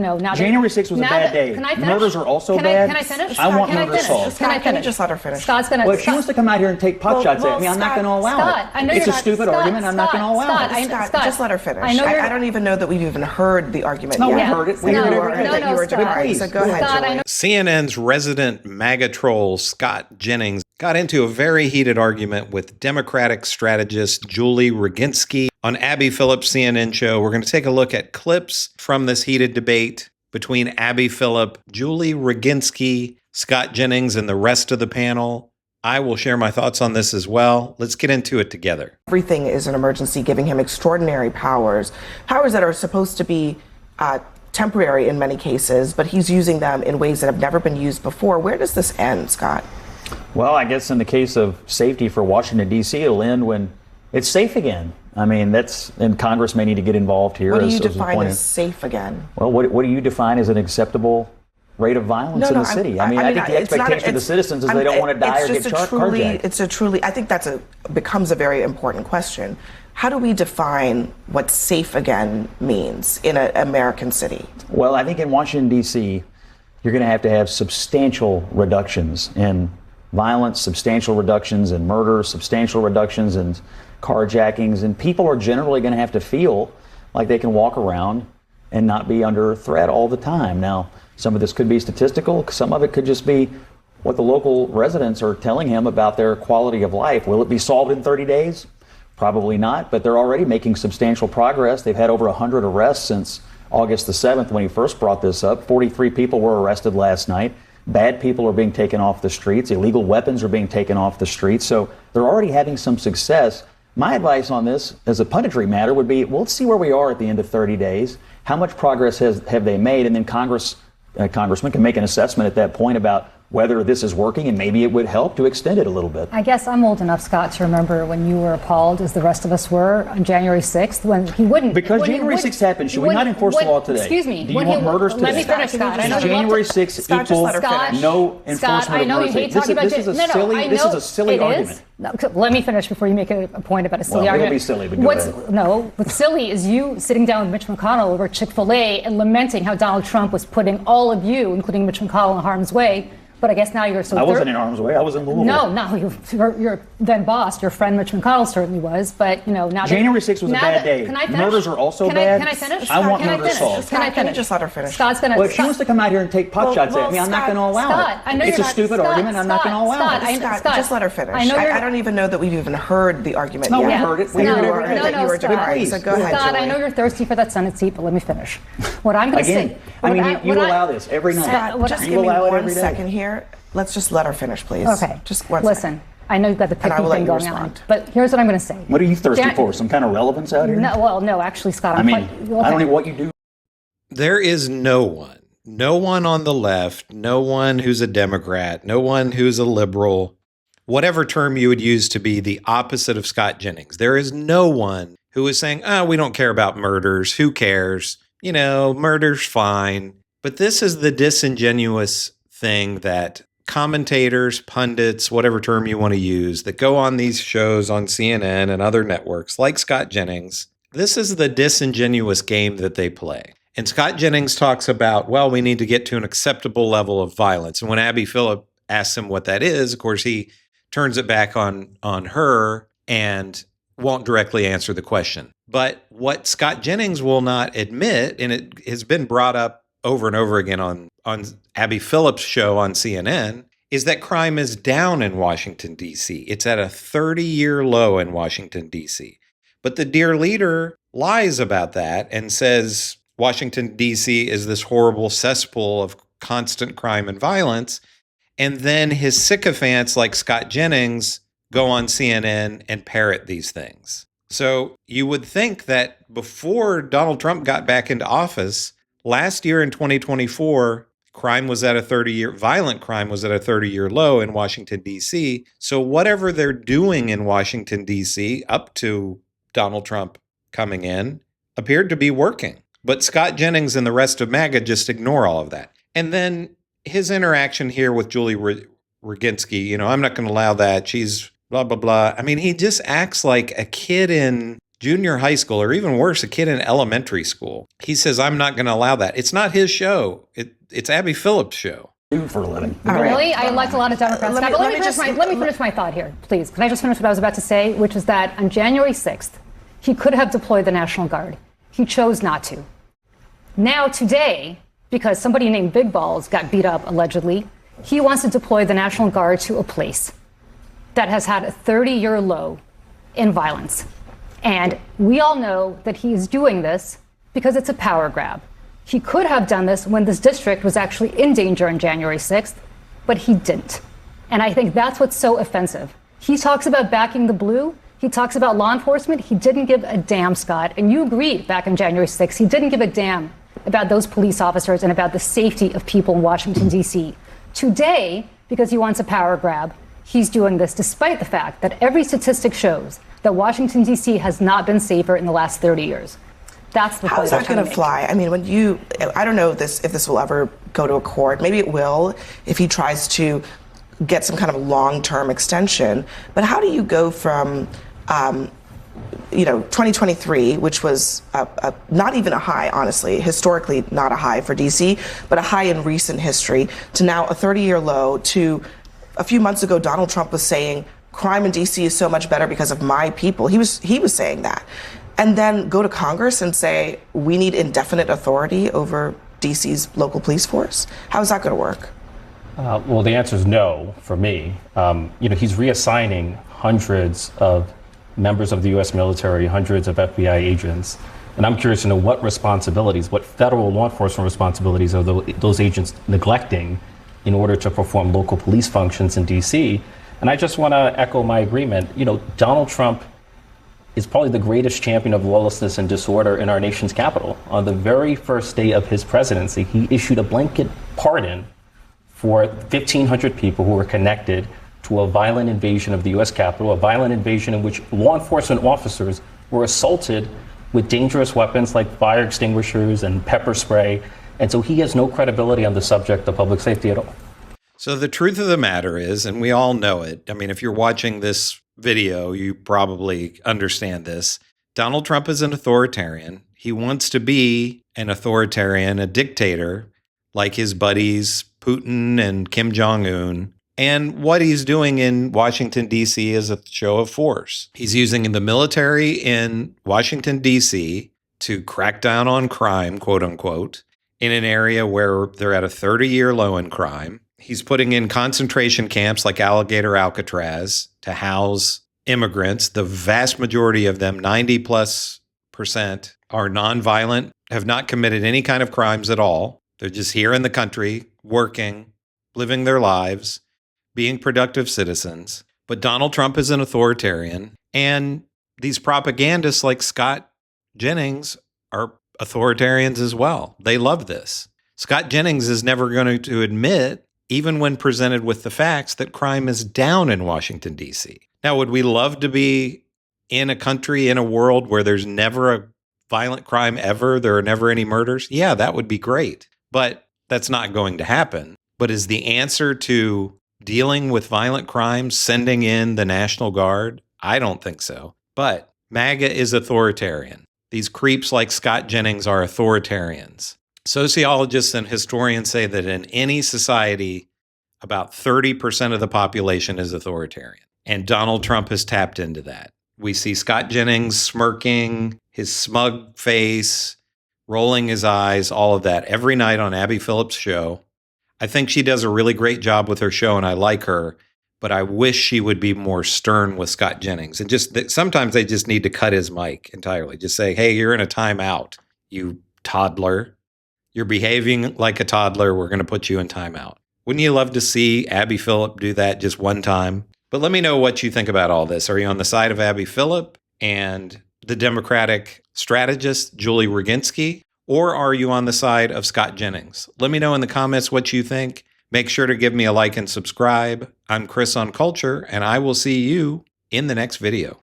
No, now January 6th was a bad day. Can I finish? Murders are also bad. Can I finish? I want murder solved. Can I finish? Can you just let her finish? Scott's going to... Well, if she wants to come out here and take pot shots at me, I'm not going to allow it. I know it's you're a stupid argument. I'm not going to allow it. Scott, just let her finish. I don't even know that we've even heard the argument yet. No, we heard it. We heard it. You were doing. So go ahead, Julie. CNN's resident MAGA troll, Scott Jennings, got into a very heated argument with Democratic strategist Julie Roginski on Abby Phillip's CNN show. We're going to take a look at clips from this heated debate between Abby Phillip, Julie Roginski, Scott Jennings, and the rest of the panel. I will share my thoughts on this as well. Let's get into it together. Everything is an emergency, giving him extraordinary powers that are supposed to be temporary in many cases, but he's using them in ways that have never been used before. Where does this end, Scott? Well, I guess in the case of safety for Washington, D.C., it'll end when it's safe again. I mean, and Congress may need to get involved here. What do you define as safe again? Well, what do you define as an acceptable rate of violence in the city? I think the expectation of the citizens is they don't want to die or get carjacked. I think becomes a very important question. How do we define what safe again means in an American city? Well, I think in Washington, D.C., you're going to have substantial reductions in violence, substantial reductions in murder, substantial reductions in carjackings, and people are generally going to have to feel like they can walk around and not be under threat all the time. Now, some of this could be statistical, some of it could just be what the local residents are telling him about their quality of life. Will it be solved in 30 days? Probably not, but they're already making substantial progress. They've had over 100 arrests since August the 7th when he first brought this up. 43 people were arrested last night. Bad people are being taken off the streets. Illegal weapons are being taken off the streets. So they're already having some success. My advice on this, as a punditry matter, would be, well, let's see where we are at the end of 30 days. How much progress have they made? And then Congressman can make an assessment at that point about whether this is working, and maybe it would help to extend it a little bit. I guess I'm old enough, Scott, to remember when you were appalled, as the rest of us were, on January 6th, when he wouldn't. Because January 6th happened, should we not enforce the law today? Excuse me. Do you want murders today? Let me finish, Scott. I know January 6th equals no enforcement Scott, I know of you mercy. hate talking about This is a silly argument. No, let me finish before you make a point about a silly argument. It'll be silly, but go ahead. No, what's silly is you sitting down with Mitch McConnell over Chick-fil-A and lamenting how Donald Trump was putting all of you, including Mitch McConnell, in harm's way. But I guess now you're so... I wasn't in harm's way. I was in Louisville. No, your then boss, your friend Mitch McConnell certainly was. But, now... January 6th was a bad day. Can I finish? Murders are also bad. Can I finish? I want murders solved. Can you just let her finish? Scott's going to... Well, if she wants to come out here and take pot shots at me, I'm not going to allow it. It's a stupid argument. I'm not going to allow it. Scott, just let her finish. I don't even know that we've even heard the argument yet. No, we heard it. We heard it. You were doing. So go ahead, Scott, I know you're thirsty for that Senate seat, but let me finish. What I'm going to say... You allow this every night. Scott, just give me 1 second here. Let's just let her finish, please. Okay. Just one Listen, I know you've got the picking thing going on, but here's what I'm going to say. What are you thirsty for? Some kind of relevance out here? No, actually, Scott. I don't know what you do. There is no one on the left, no one who's a Democrat, no one who's a liberal, whatever term you would use to be the opposite of Scott Jennings. There is no one who is saying, we don't care about murders. Who cares? Murder's fine. But this is the disingenuous thing that commentators, pundits, whatever term you want to use, that go on these shows on CNN and other networks like Scott Jennings, this is the disingenuous game that they play. And Scott Jennings talks about, we need to get to an acceptable level of violence. And when Abby Phillip asks him what that is, of course, he turns it back on her and won't directly answer the question. But what Scott Jennings will not admit, and it has been brought up over and over again on Abby Phillip's show on CNN, is that crime is down in Washington, D.C. It's at a 30-year low in Washington, D.C. But the dear leader lies about that and says Washington, D.C. is this horrible cesspool of constant crime and violence. And then his sycophants like Scott Jennings go on CNN and parrot these things. So you would think that before Donald Trump got back into office, last year in 2024, violent crime was at a 30-year low in Washington, D.C. So whatever they're doing in Washington, D.C., up to Donald Trump coming in, appeared to be working. But Scott Jennings and the rest of MAGA just ignore all of that. And then his interaction here with Julie Roginski, I'm not going to allow that. She's blah, blah, blah. I mean, he just acts like a kid in junior high school, or even worse, a kid in elementary school. He says, I'm not going to allow that. It's not his show. It's Abby Phillip's show. For a living. Really? I elect a lot of Democrats. Let me finish my thought here, please. Can I just finish what I was about to say, which is that on January 6th, he could have deployed the National Guard. He chose not to. Now, today, because somebody named Big Balls got beat up, allegedly, he wants to deploy the National Guard to a place that has had a 30-year low in violence. And we all know that he is doing this because it's a power grab. He could have done this when this district was actually in danger on January 6th, but he didn't. And I think that's what's so offensive. He talks about backing the blue. He talks about law enforcement. He didn't give a damn, Scott. And you agreed back on January 6th. He didn't give a damn about those police officers and about the safety of people in Washington, D.C. Today, because he wants a power grab, he's doing this despite the fact that every statistic shows that Washington, D.C. has not been safer in the last 30 years. That's the How is that going to fly? I mean, I don't know if this will ever go to a court. Maybe it will if he tries to get some kind of long-term extension. But how do you go from, 2023, which was not even a high, honestly, historically not a high for D.C., but a high in recent history, to now a 30-year low, to a few months ago, Donald Trump was saying crime in D.C. is so much better because of my people. He was saying that. And then go to Congress and say, we need indefinite authority over D.C.'s local police force? How is that going to work? Well, the answer is no for me. He's reassigning hundreds of members of the U.S. military, hundreds of FBI agents. And I'm curious to know what federal law enforcement responsibilities are those agents neglecting in order to perform local police functions in D.C. And I just want to echo my agreement. Donald Trump is probably the greatest champion of lawlessness and disorder in our nation's capital. On the very first day of his presidency, he issued a blanket pardon for 1,500 people who were connected to a violent invasion of the U.S. Capitol, a violent invasion in which law enforcement officers were assaulted with dangerous weapons like fire extinguishers and pepper spray. And so he has no credibility on the subject of public safety at all. So the truth of the matter is, and we all know it, I mean, if you're watching this video, you probably understand this. Donald Trump is an authoritarian. He wants to be an authoritarian, a dictator, like his buddies Putin and Kim Jong-un. And what he's doing in Washington, D.C. is a show of force. He's using the military in Washington, D.C. to crack down on crime, quote unquote, in an area where they're at a 30-year low in crime. He's putting in concentration camps like Alligator Alcatraz to house immigrants. The vast majority of them, 90+%, are nonviolent, have not committed any kind of crimes at all. They're just here in the country, working, living their lives, being productive citizens. But Donald Trump is an authoritarian. And these propagandists like Scott Jennings are authoritarians as well. They love this. Scott Jennings is never going to admit, even when presented with the facts, that crime is down in Washington, D.C. Now, would we love to be in a country, in a world where there's never a violent crime ever? There are never any murders? Yeah, that would be great. But that's not going to happen. But is the answer to dealing with violent crimes sending in the National Guard? I don't think so. But MAGA is authoritarian. These creeps like Scott Jennings are authoritarians. Sociologists and historians say that in any society, about 30% of the population is authoritarian. And Donald Trump has tapped into that. We see Scott Jennings smirking, his smug face, rolling his eyes, all of that every night on Abby Phillip's show. I think she does a really great job with her show, and I like her, but I wish she would be more stern with Scott Jennings. And just sometimes they just need to cut his mic entirely. Just say, hey, you're in a timeout, you toddler. You're behaving like a toddler. We're going to put you in timeout. Wouldn't you love to see Abby Phillip do that just one time? But let me know what you think about all this. Are you on the side of Abby Phillip and the Democratic strategist, Julie Roginski? Or are you on the side of Scott Jennings? Let me know in the comments what you think. Make sure to give me a like and subscribe. I'm Chris on Culture, and I will see you in the next video.